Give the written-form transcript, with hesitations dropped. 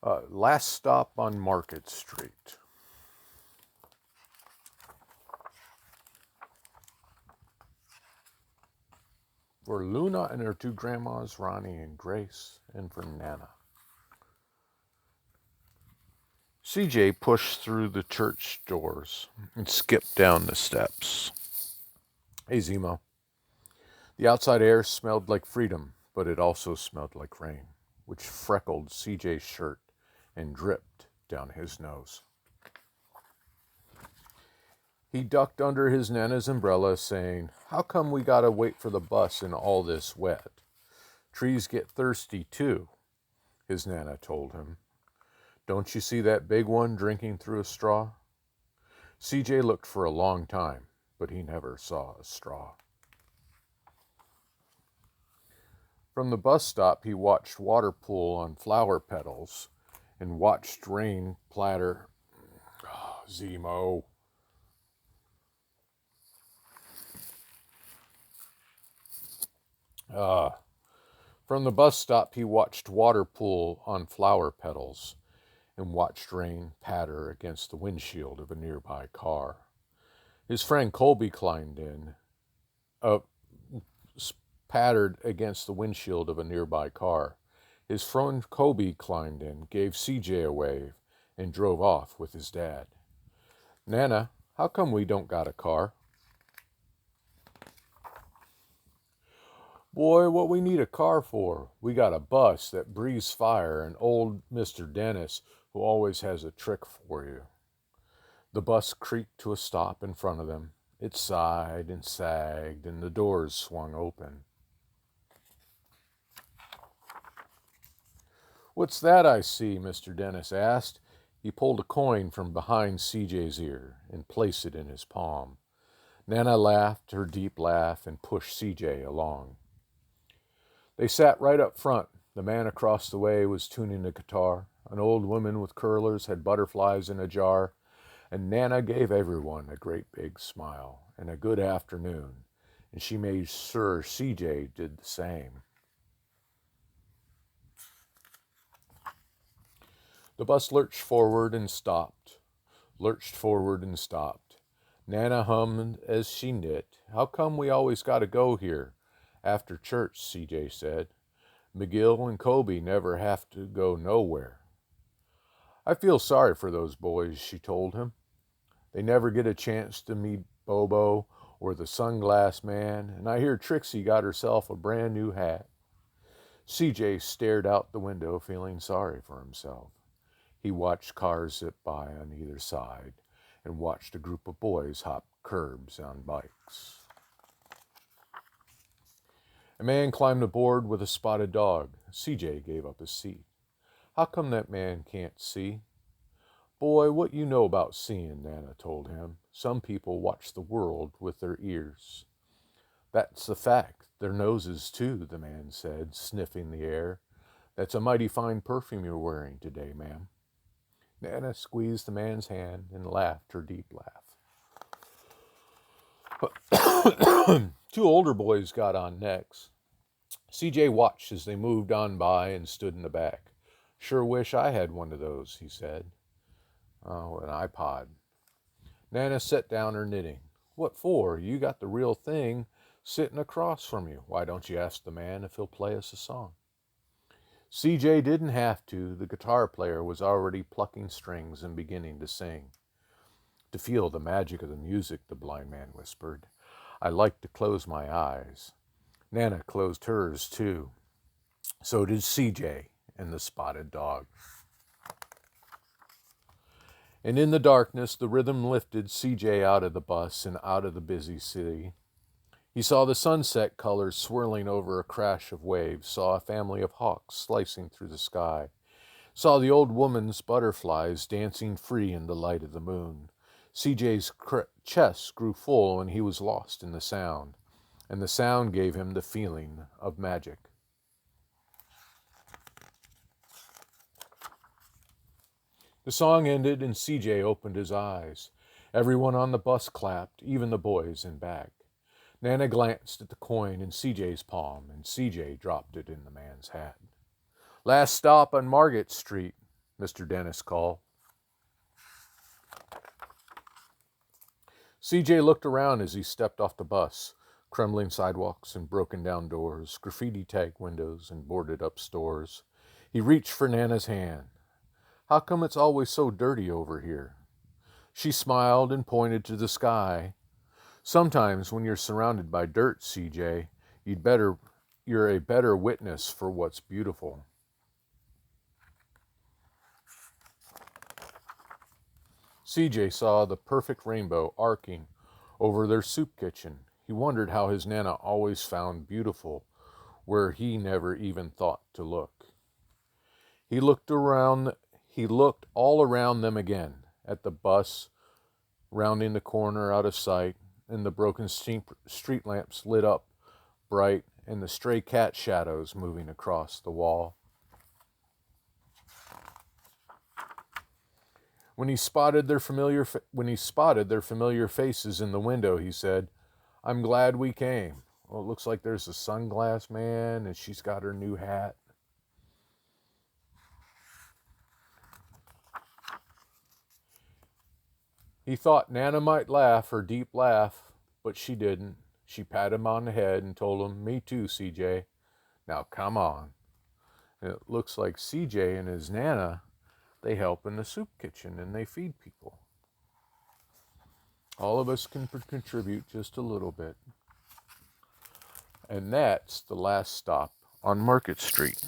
Last stop on Market Street. For Luna and her two grandmas, Ronnie and Grace, and for Nana. CJ pushed through the church doors and skipped down the steps. Hey, Zemo. The outside air smelled like freedom, but it also smelled like rain, which freckled CJ's shirt and dripped down his nose. He ducked under his Nana's umbrella, saying, "How come we gotta wait for the bus in all this wet? Trees get thirsty, too," his Nana told him. "Don't you see that big one drinking through a straw?" CJ looked for a long time, but he never saw a straw. From the bus stop, he watched water pool on flower petals and watched rain platter. Oh, Zemo. From the bus stop, he watched water pool on flower petals and watched rain patter against the windshield of a nearby car. His friend Colby climbed in, pattered against the windshield of a nearby car. His friend Colby climbed in, gave CJ a wave, and drove off with his dad. "Nana, how come we don't got a car?" "Boy, what we need a car for? We got a bus that breathes fire and old Mr. Dennis, who always has a trick for you." The bus creaked to a stop in front of them. It sighed and sagged, and the doors swung open. "What's that I see?" Mr. Dennis asked. He pulled a coin from behind CJ's ear and placed it in his palm. Nana laughed her deep laugh and pushed CJ along. They sat right up front. The man across the way was tuning a guitar. An old woman with curlers had butterflies in a jar. And Nana gave everyone a great big smile and a good afternoon, and she made sure CJ did the same. The bus lurched forward and stopped, lurched forward and stopped. Nana hummed as she knit. "How come we always got to go here after church?" CJ said. "McGill and Kobe never have to go nowhere." "I feel sorry for those boys," she told him. "They never get a chance to meet Bobo or the Sunglass Man, and I hear Trixie got herself a brand new hat." CJ stared out the window, feeling sorry for himself. He watched cars zip by on either side and watched a group of boys hop curbs on bikes. A man climbed aboard with a spotted dog. CJ gave up his seat. "How come that man can't see?" "Boy, what you know about seeing," Nana told him. "Some people watch the world with their ears." "That's the fact. Their noses, too," the man said, sniffing the air. "That's a mighty fine perfume you're wearing today, ma'am." Nana squeezed the man's hand and laughed her deep laugh. Two older boys got on next. CJ watched as they moved on by and stood in the back. "Sure wish I had one of those," he said. "Oh, an iPod." Nana set down her knitting. "What for? You got the real thing sitting across from you. Why don't you ask the man if he'll play us a song?" CJ didn't have to. The guitar player was already plucking strings and beginning to sing. "To feel the magic of the music," the blind man whispered, "I like to close my eyes." Nana closed hers, too. So did CJ and the spotted dog. And in the darkness, the rhythm lifted CJ out of the bus and out of the busy city. He saw the sunset colors swirling over a crash of waves, saw a family of hawks slicing through the sky, saw the old woman's butterflies dancing free in the light of the moon. CJ's chest grew full and he was lost in the sound, and the sound gave him the feeling of magic. The song ended and CJ opened his eyes. Everyone on the bus clapped, even the boys in back. Nana glanced at the coin in CJ's palm, and CJ dropped it in the man's hat. "Last stop on Market Street," Mr. Dennis called. CJ looked around as he stepped off the bus. Crumbling sidewalks and broken down doors, graffiti tagged windows and boarded up stores. He reached for Nana's hand. How come it's always so dirty over here? She smiled and pointed to the sky. Sometimes when you're surrounded by dirt, CJ, you're a better witness for what's beautiful. CJ saw the perfect rainbow arcing over their soup kitchen. He wondered how his Nana always found beautiful where he never even thought to look. He looked all around them again, at the bus rounding the corner out of sight, and the broken street lamps lit up bright, and the stray cat shadows moving across the wall. When he spotted their familiar faces in the window, he said, "I'm glad we came. Well, it looks like there's a sunglass man, and she's got her new hat." He thought Nana might laugh her deep laugh, but she didn't. She patted him on the head and told him, "Me too, CJ. Now come on." And it looks like CJ and his Nana, they help in the soup kitchen and they feed people. All of us can contribute just a little bit. And that's the last stop on Market Street.